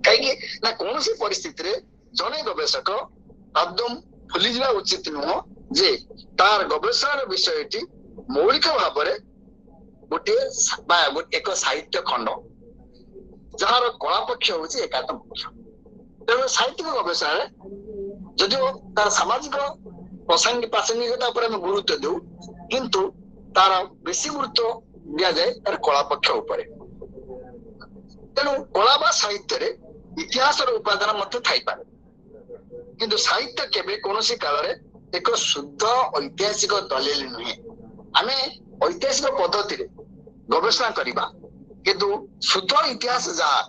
कहीं ना कौन सी परिस्थिति जड़े गवेषक एकदम भूली जा उचित नुह जे तार गवेषणार विषयटी मौलिक भाव में गोटे एक साहित्य खंड जार कला पक्ष हूँ एकात्म पक्ष तेणु साहित्यिक गवेषणा जदिओ तार सामाजिक प्रासंगिकता पर गुरुत्व दू किंतु तार बेसी गुरुत्व दिया जाए तार कला पक्ष उपर तेणु कला बा साहित्य इतिहास उपादान मध्य थाई पारे किंतु साहित्य केबे कोनोसी काल रे एक शुद्ध ऐतिहासिक दलील नुहे आमे ऐतिहासिक पद्धति रे गवेषणा करिबा किंतु शुद्ध इतिहास जहा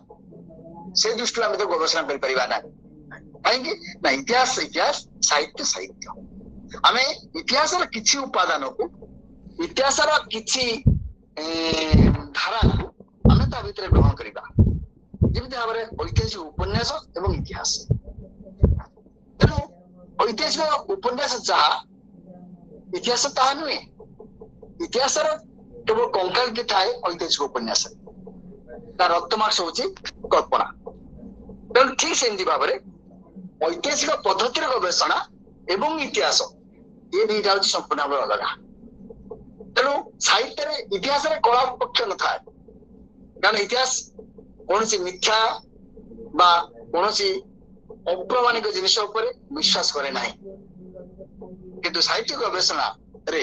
से दृष्टि आमे तो गवेषणा करि परिबा ना काहेकि ना इतिहास इतिहास साहित्य साहित्य आमे इतिहास र किछि उपादान को इतिहास र किछि धारा को आमे ता भितर ग्रहण करिबा जेमिति भाबरे ऐतिहासिक उपन्यास एवं इतिहास तेणु ऐतिहासिक उपन्यास जहा इतिहास ताहा नुहे इतिहास केवल कंकाल थाए ऐतिहासिक उपन्यास तार रक्तमांस हूँ कल्पना तेणु ठीक सेमती भाव में ऐतिहासिक पद्धतिर गवेषणा एवं इतिहास ये दुईटा हूँ संपूर्ण भाव अलग तेणु साहित्य इतिहास कला पक्ष न था कारण इतिहास कौन सी मिथ्या बा कौन सी अप्रमाणिक जिनिस विश्वास करे ना किंतु साहित्य गवेषणा रे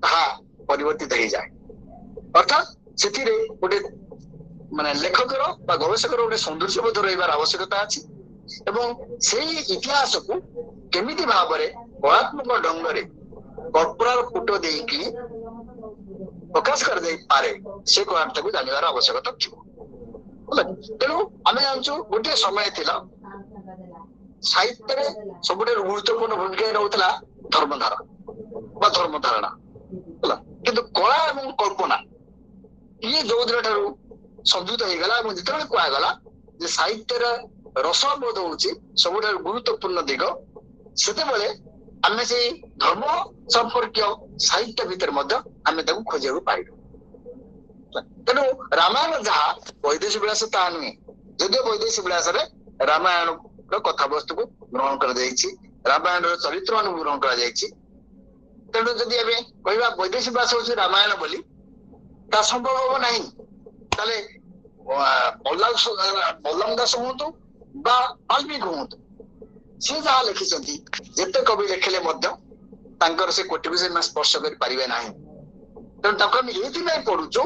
ताहा परिवर्तित हो जाए अर्थात से गोटे माने लेखकर बा गवेषकर गोटे सौंदर्यबोध रही आवश्यकता अच्छी एवं से इतिहास को केमिति भाव में कलात्मक ढंग से कल्पनार पुट देकी प्रकाश कर दे पारे से कलाटा को जानिबार आवश्यकता थी तेणु आम जानू गोटे समय थिला साहित्य सब गुरुत्वपूर्ण भूमिका रहूला धर्मधारा बा धर्मधारणा किंतु कला एवं कल्पना ये जो दिन ठारू संयुक्त होगला जिते कहगला साहित्य रसबोध हूँ सब गुरुत्वपूर्ण दिग से आम से धर्म संपर्क साहित्य भितर आम खोजा पाइल तेणु रामायण जहाँ वैदेशिक विलास ता नुहे जदिव वैदेशिक विलास रामायण कथा वस्तु को ग्रहण कर रामायण चरित्र मान ग्रहण कर तेणु जदि एवं कहवा वैदेशिक विलास हूँ रामायण बोली ता संभव हम ना ताले बलराम दास हूँ बा वाल्मीकि हूँ सी जहाँ लिखिं जिते कवि लिखिले से कोटि को से स्पर्श कर पारे ना तेणु ये पढ़ुचु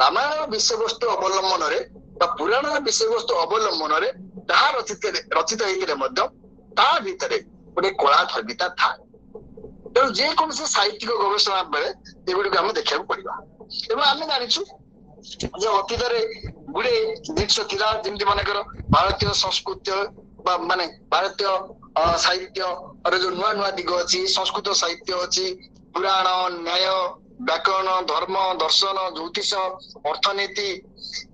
रामायण विषय वस्तु अवलंबन पुराण विषय वस्तु अवलंबन रचित होते भितर गोटे कला धर्मिता था तेणु जेको साहित्यिक गवेषणा बेले एगुड़ी आम देखा पड़ा एवं आम जाचु अतीत गुड़े जिन जमी मनकर भारतीय संस्कृति माने भारतीय साहित्य जो नुआ नुआ दिग अच्छी संस्कृत साहित्य अच्छी पुराण न्याय व्याकरण धर्म दर्शन ज्योतिष अर्थनीति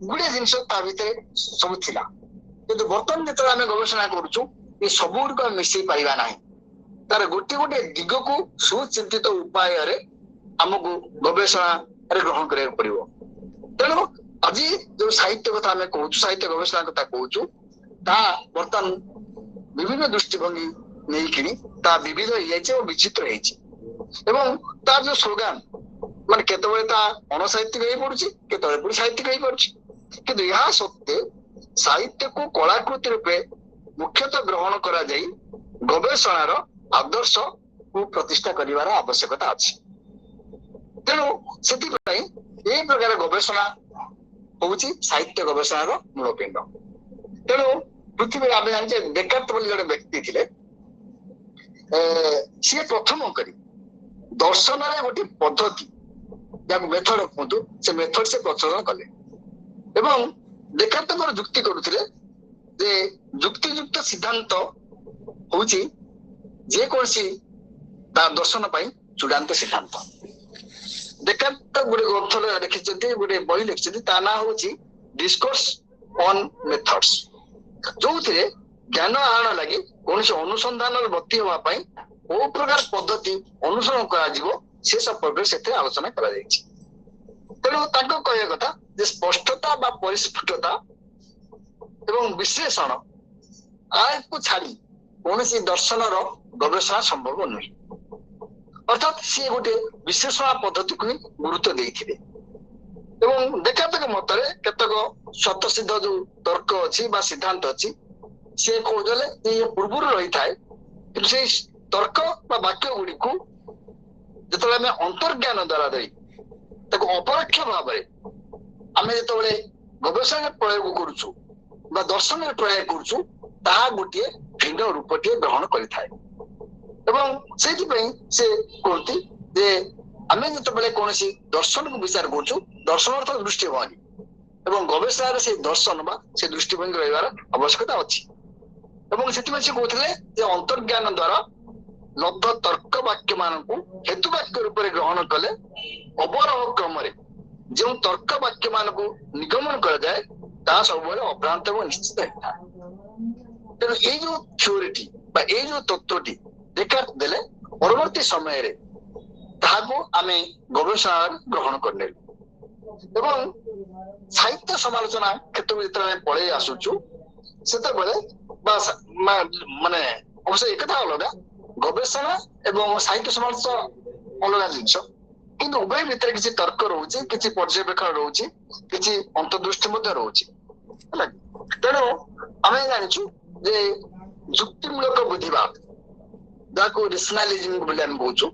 गुड़े जिन भितर सब थिला किंतु बर्तमान जो आम गवेषणा करुचु ये सब गुड़िक मिसई पारिबा नाही तार गोटे गोटे दिग को सुचिंतित उपाय आमको गवेषणा ग्रहण करा पड़ो तेणु आज जो साहित्य कथा आम कहूँ साहित्य गवेषणा कथा कहूँ बर्तमान विभिन्न दृष्टिभंगी नहीं विविध हो विचित्र एवं तार जो स्लोगान मान केतबे अणसाहित्यिक हो पड़ुछि केतबे पुणी साहित्यिक हो पड़ुछि किंतु यह सत्वे साहित्य को कलाकृति रूपे मुख्यतः ग्रहण करा जाई गवेषणार आदर्श को प्रतिष्ठा करिवार आवश्यकता अछि तेणु सेति ए प्रकार गवेषणा होउछि साहित्य गवेषणार मूलपिंड तेणु पृथ्वी आम जाने डेकार्त बोली जड़े व्यक्ति थे सी प्रथम करी दर्शन गोटे पद्धति मेथड कहतु से मेथड से प्रचलन कले एवं डेकार्त जुक्ति करुले जुक्तियुक्त सिद्धांत हूँ जेकोसी दर्शन चूड़ांत सिद्धांत डेकार्त गोटे ग्रंथ लिखिं गोटे बही लिखिं ता ना हूँ डिस्कोर्स ऑन मेथड्स जो ज्ञान आहरण लगी कौन अनुसंधान बत्ती हाँपाई को प्रकार पद्धति अनुसरण कर संपर्क से आलोचना तेणु कहया कथा स्पष्टता परिस्फुटता ଏବଂ ବିଶ୍ଳେଷଣ ଆକୁ ଛାଡି କୌଣସି ଦର୍ଶନର ଗବେଷଣା ସମ୍ଭବ ନୁହେଁ। ଅର୍ଥାତ୍ ସିଏ ଗୋଟେ ବିଶ୍ଳେଷଣ ପଦ୍ଧତିକୁ ହିଁ ଗୁରୁତ୍ୱ ଦେଇଥିବେ। ଏବଂ ଦେଖାନ୍ତକ ମତରେ କେତେକ ସ୍ୱତଃସିଦ୍ଧ ଯୋଉ ତର୍କ ଅଛି ବା ସିଦ୍ଧାନ୍ତ ଅଛି ସିଏ କହୁଥିଲେ ଇଏ ପୂର୍ବରୁ ରହିଥାଏ, କିନ୍ତୁ ସେଇ ତର୍କ ବା ବାକ୍ୟ ଗୁଡିକୁ ଯେତେବେଳେ ଆମେ ଅନ୍ତର୍ଜ୍ଞାନ ଦ୍ଵାରା ଦେଇ ତାକୁ ଅପରୋକ୍ଷ ଭାବରେ ଆମେ ଯେତେବେଳେ ଗବେଷଣାରେ ପ୍ରୟୋଗ କରୁଛୁ ବା ଦର୍ଶନରେ ପ୍ରୟୋଗ କରୁଛୁ ତାହା ଗୋଟିଏ ଭିନ୍ନ ରୂପଟିଏ ଗ୍ରହଣ କରିଥାଏ। ଏବଂ ସେଇଥିପାଇଁ ସେ କୁହନ୍ତି ଯେ ଆମେ ଯେତେବେଳେ କୌଣସି ଦର୍ଶନକୁ ବିଚାର କରୁଛୁ ଦର୍ଶନ ଅର୍ଥ ଦୃଷ୍ଟିଭଙ୍ଗୀ ଏବଂ ଗବେଷଣାରେ ସେଇ ଦର୍ଶନ ବା ସେ ଦୃଷ୍ଟିଭଙ୍ଗୀ ରହିବାର ଆବଶ୍ୟକତା ଅଛି। ଏବଂ ସେଥିପାଇଁ ସେ କହୁଥିଲେ ଯେ ଅନ୍ତର୍ଜ୍ଞାନ ଦ୍ଵାରା ଲବ୍ଧ ତର୍କ ବାକ୍ୟ ମାନଙ୍କୁ ହେତୁ ବାକ୍ୟ ରୂପରେ ଗ୍ରହଣ କଲେ ଅବରୋହ କ୍ରମରେ ଯେଉଁ ତର୍କ ବାକ୍ୟ ମାନଙ୍କୁ ନିଗମନ କରାଯାଏ ତାହା ସବୁବେଳେ ଅଭ୍ରାନ୍ତ ଏବଂ ନିଶ୍ଚିତ ହେଇଥାଏ। ତେଣୁ ଏଇ ଯୋଉ ଥିଓରିଟି ବା ଏଇ ଯୋଉ ତତ୍ତ୍ୱଟି ଡେକାର୍ଟ ଦେଲେ ପରବର୍ତ୍ତୀ ସମୟରେ ତାହାକୁ ଆମେ ଗବେଷଣାରେ ଗ୍ରହଣ କରିନେଲୁ। ଏବଂ ସାହିତ୍ୟ ସମାଲୋଚନା କ୍ଷେତ୍ରକୁ ଯେତେବେଳେ ଆମେ ପଳେଇ ଆସୁଛୁ ସେତେବେଳେ ବା ମାନେ ଅବଶ୍ୟ ଏକଥା ଅଲଗା, ଗବେଷଣା ଏବଂ ସାହିତ୍ୟ ସମାଲୋଚନା ଅଲଗା ଜିନିଷ, କିନ୍ତୁ ଉଭୟ ଭିତରେ କିଛି ତର୍କ ରହୁଛି, କିଛି ପର୍ଯ୍ୟବେକ୍ଷଣ ରହୁଛି, କିଛି ଅନ୍ତର୍ଦୃଷ୍ଟି ମଧ୍ୟ ରହୁଛି ହେଲା। ତେଣୁ ଆମେ ଜାଣିଛୁ ଯେ ଯୁକ୍ତିମୂଳକ ବୁଦ୍ଧିବାଦ ଯାହାକୁ ରେସନାଲିଜିମ ବୋଲି ଆମେ କହୁଛୁ,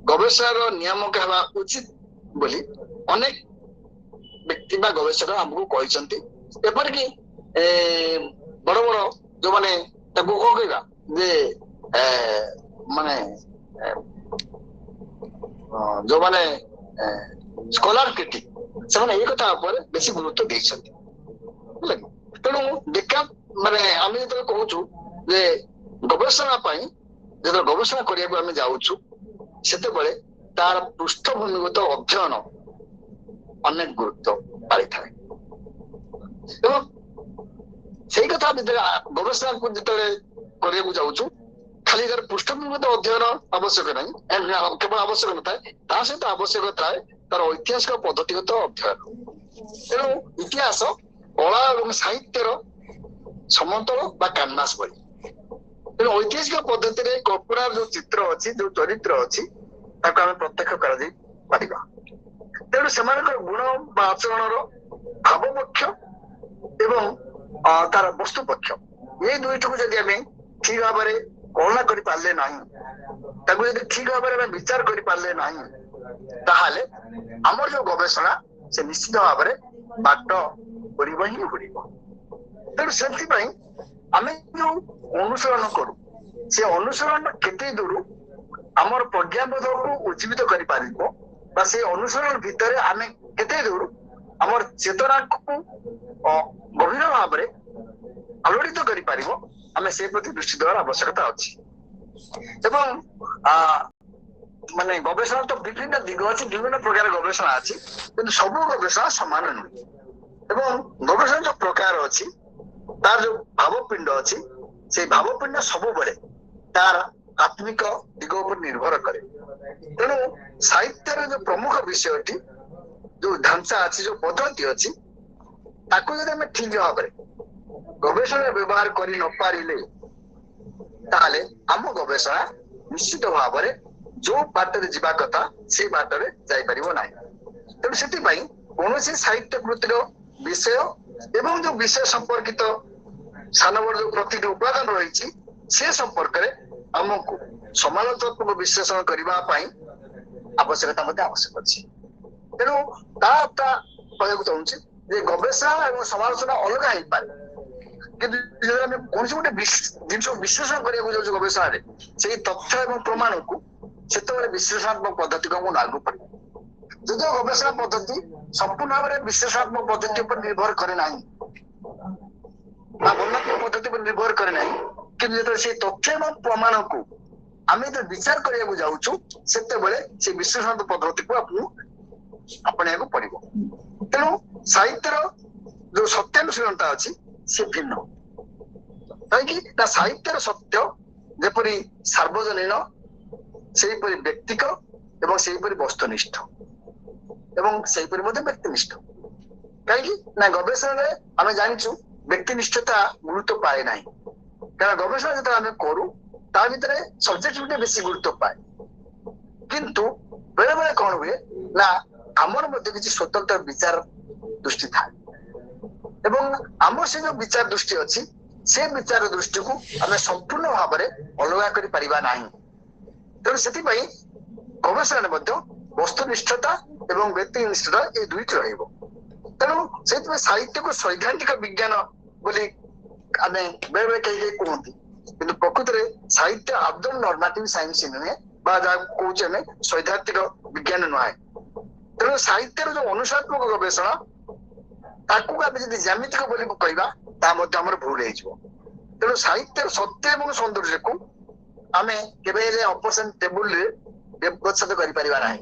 ଗବେଷଣାର ନିୟାମକ ହେବା ଉଚିତ ବୋଲି ଅନେକ ବ୍ୟକ୍ତି ବା ଗବେଷକ ଆମକୁ କହିଛନ୍ତି। ଏପରିକି ବଡ ବଡ ଯୋଉମାନେ ତାକୁ କଣ କହିବା ଯେ ମାନେ ଯୋଉମାନେ ସ୍କଲାର କ୍ରିଟିକ ସେମାନେ ଏଇ କଥା ଉପରେ ବେଶୀ ଗୁରୁତ୍ୱ ଦେଇଛନ୍ତି ହେଲା କି। ତେଣୁ ମାନେ ଆମେ ଯେତେବେଳେ କହୁଛୁ ଯେ ଗବେଷଣା ପାଇଁ ଯେତେବେଳେ ଗବେଷଣା କରିବାକୁ ଆମେ ଯାଉଛୁ ସେତେବେଳେ ତାର ପୃଷ୍ଠଭୂମିଗତ ଅଧ୍ୟୟନ ଅନେକ ଗୁରୁତ୍ୱ ପାଇଥାଏ। ଏବଂ ସେଇ କଥା ଭିତରେ ଗବେଷଣାକୁ ଯେତେବେଳେ କରିବାକୁ ଯାଉଛୁ ଖାଲି ତାର ପୃଷ୍ଠଭୂମିଗତ ଅଧ୍ୟୟନ ଆବଶ୍ୟକ ନାହିଁ, କେବଳ ଆବଶ୍ୟକ ନଥାଏ, ତା ସହିତ ଆବଶ୍ୟକ ଥାଏ ତାର ଐତିହାସିକ ପଦ୍ଧତିଗତ ଅଧ୍ୟୟନ। ତେଣୁ ଇତିହାସ କଳା ଏବଂ ସାହିତ୍ୟର ସମତଳ ବା କାନଭାସ ଭଳି। ତେଣୁ ଐତିହାସିକ ପଦ୍ଧତିରେ କଳ୍ପନାର ଯୋଉ ଚିତ୍ର ଅଛି, ଯୋଉ ଚରିତ୍ର ଅଛି ତାକୁ ଆମେ ପ୍ରତ୍ୟକ୍ଷ କରାଯାଇ ପାରିବା। ତେଣୁ ସେମାନଙ୍କର ଗୁଣ ବା ଆଚରଣର ଭାବ ପକ୍ଷ ଏବଂ ତାର ବସ୍ତୁ ପକ୍ଷ ଏଇ ଦୁଇଟିକୁ ଯଦି ଆମେ ଠିକ ଭାବରେ କଳନା କରିପାରିଲେ ନାହିଁ, ତାକୁ ଯଦି ଠିକ ଭାବରେ ଆମେ ବିଚାର କରିପାରିଲେ ନାହିଁ, ତାହେଲେ ଆମର ଯୋଉ ଗବେଷଣା ସେ ନିଶ୍ଚିତ ଭାବରେ ବାଟ କରିବ ହିଁ ଘୁରିବ। ତେଣୁ ସେଥିପାଇଁ ଆମେ ଯୋଉ ଅନୁସରଣ କରୁ ସେ ଅନୁସରଣ କେତେ ଦୂର ଆମର ପ୍ରଜ୍ଞାବୋଧକୁ ଉଜ୍ଜୀବିତ କରିପାରିବ ବା ସେ ଅନୁସରଣ ଭିତରେ ଆମେ କେତେ ଦୂର ଆମର ଚେତନାକୁ ଗଭୀର ଭାବରେ ଆଲୋଡ଼ିତ କରିପାରିବ, ଆମେ ସେ ପ୍ରତି ଦୃଷ୍ଟି ଦେବାର ଆବଶ୍ୟକତା ଅଛି। ଏବଂ ମାନେ ଗବେଷଣା ତ ବିଭିନ୍ନ ଦିଗ ଅଛି, ବିଭିନ୍ନ ପ୍ରକାର ଗବେଷଣା ଅଛି, କିନ୍ତୁ ସବୁ ଗବେଷଣା ସମାନ ନୁହେଁ। ଏବଂ ଗବେଷଣା ଯୋଉ ପ୍ରକାର ଅଛି ତାର ଯୋଉ ଭାବପିଣ୍ଡ ଅଛି ସେଇ ଭାବପିଣ୍ଡ ସବୁବେଳେ ତାର ଆତ୍ମିକ ଦିଗ ଉପରେ ନିର୍ଭର କରେ। ତେଣୁ ସାହିତ୍ୟର ଯୋଉ ପ୍ରମୁଖ ବିଷୟଟି ଯୋଉ ଢାଞ୍ଚା ଅଛି, ଯୋଉ ପଦ୍ଧତି ଅଛି, ତାକୁ ଯଦି ଆମେ ଠିକ ଭାବରେ ଗବେଷଣାରେ ବ୍ୟବହାର କରି ନ ପାରିଲେ ତାହେଲେ ଆମ ଗବେଷଣା ନିଶ୍ଚିତ ଭାବରେ ଯୋଉ ବାଟରେ ଯିବା କଥା ସେଇ ବାଟରେ ଯାଇପାରିବ ନାହିଁ। ତେଣୁ ସେଥିପାଇଁ କୌଣସି ସାହିତ୍ୟ କୃତିର ବିଷୟ ଏବଂ ଯୋଉ ବିଷୟ ସମ୍ପର୍କିତ ସାନ ବଡ ଯୋଉ ପ୍ରତିଟି ଉପାଦାନ ରହିଛି ସେ ସମ୍ପର୍କରେ ଆମକୁ ସମାଲୋଚନାତ୍ମକ ବିଶ୍ଳେଷଣ କରିବା ପାଇଁ ଆବଶ୍ୟକତା ମଧ୍ୟ ଆବଶ୍ୟକ ଅଛି। ତେଣୁ ତା କହିବାକୁ ଚାହୁଁଛି ଯେ ଗବେଷଣା ଏବଂ ସମାଲୋଚନା ଅଲଗା ହେଇପାରେ, କିନ୍ତୁ ଯଦି ଆମେ କୌଣସି ଗୋଟେ ଜିନିଷ ବିଶ୍ଳେଷଣ କରିବାକୁ ଯାଉଛୁ ଗବେଷଣାରେ ସେଇ ତଥ୍ୟ ଏବଂ ପ୍ରମାଣକୁ, ସେତେବେଳେ ବିଶ୍ଳେଷଣାତ୍ମକ ପଦ୍ଧତିକୁ ଆମକୁ ଲାଗୁ ପଡିବ। ଯଦିଓ ଗବେଷଣା ପଦ୍ଧତି ସମ୍ପୂର୍ଣ୍ଣ ଭାବରେ ବିଶ୍ଳେଷଣାତ୍ମକ ପଦ୍ଧତି ଉପରେ ନିର୍ଭର କରେ ନାହିଁ ବା ବର୍ଣ୍ଣାତ୍ମକ ପଦ୍ଧତି ଉପରେ ନିର୍ଭର କରେ ନାହିଁ, କିନ୍ତୁ ଯେତେବେଳେ ସେଇ ତଥ୍ୟ ଏବଂ ପ୍ରମାଣକୁ ଆମେ ଯେତେବେଳେ ବିଚାର କରିବାକୁ ଯାଉଛୁ ସେତେବେଳେ ସେ ବିଶ୍ଳେଷଣାତ୍ମକ ପଦ୍ଧତିକୁ ଆପଣେଇବାକୁ ପଡିବ। ତେଣୁ ସାହିତ୍ୟର ଯୋଉ ସତ୍ୟାନୁଶୀଳନତା ଅଛି ସେ ଭିନ୍ନ। କାହିଁକି ନା ସାହିତ୍ୟର ସତ୍ୟ ଯେପରି ସାର୍ବଜନୀନ ସେହିପରି ବ୍ୟକ୍ତିକ ଏବଂ ସେହିପରି ବସ୍ତୁନିଷ୍ଠ ଏବଂ ସେହିପରି ମଧ୍ୟ ବ୍ୟକ୍ତିନିଷ୍ଠ। କାହିଁକି ନା ଗବେଷଣାରେ ଆମେ ଜାଣିଛୁ ବ୍ୟକ୍ତିନିଷ୍ଠତା ଗୁରୁତ୍ୱ ପାଏ ନାହିଁ। କାରଣ ଗବେଷଣା ଯେତେବେଳେ ଆମେ କରୁ ତା ଭିତରେ ସବଜେକ୍ଟିଭିଟି ବେଶୀ ଗୁରୁତ୍ୱ ପାଏ। କିନ୍ତୁ ବେଳେ ବେଳେ କଣ ହୁଏ ନା ଆମର ମଧ୍ୟ କିଛି ସ୍ୱତନ୍ତ୍ର ବିଚାର ଦୃଷ୍ଟି ଥାଏ ଏବଂ ଆମର ସେ ଯୋଉ ବିଚାର ଦୃଷ୍ଟି ଅଛି ସେ ବିଚାର ଦୃଷ୍ଟିକୁ ଆମେ ସମ୍ପୂର୍ଣ୍ଣ ଭାବରେ ଅଲଗା କରିପାରିବା ନାହିଁ। ତେଣୁ ସେଥିପାଇଁ ଗବେଷଣାରେ ମଧ୍ୟ ବସ୍ତୁନିଷ୍ଠତା ଏବଂ ବ୍ୟକ୍ତିନିଷ୍ଠତା ଏଇ ଦୁଇଟି ରହିବ। ତେଣୁ ସେଇଥିପାଇଁ ସାହିତ୍ୟକୁ ସୈଦ୍ଧାନ୍ତିକ ବିଜ୍ଞାନ ବୋଲି ଆମେ ବେଳେ ବେଳେ କେହି କେହି କୁହନ୍ତି, କିନ୍ତୁ ପ୍ରକୃତରେ ସାହିତ୍ୟ ଆଦୌ ନର୍ମାଟିଭ ସାଇନ୍ସ ନୁହେଁ ବା ଯାହାକୁ କହୁଛେ ଆମେ ସୈଦ୍ଧାନ୍ତିକ ବିଜ୍ଞାନ ନୁହେଁ। ତେଣୁ ସାହିତ୍ୟର ଯୋଉ ଅନୁଶାତ୍ମକ ଗବେଷଣା ତାକୁ ଆମେ ଯଦି ଜ୍ୟାମିତିକ ବୋଲି କହିବା ତାହା ମଧ୍ୟ ଆମର ଭୁଲ ହେଇଯିବ। ତେଣୁ ସାହିତ୍ୟର ସତ୍ୟ ଏବଂ ସୌନ୍ଦର୍ଯ୍ୟକୁ ଆମେ କେବେ ହେଲେ ଅପୋଜିସନ ଟେବୁଲରେ ବ୍ୟବଚ୍ଛେଦ କରିପାରିବା ନାହିଁ।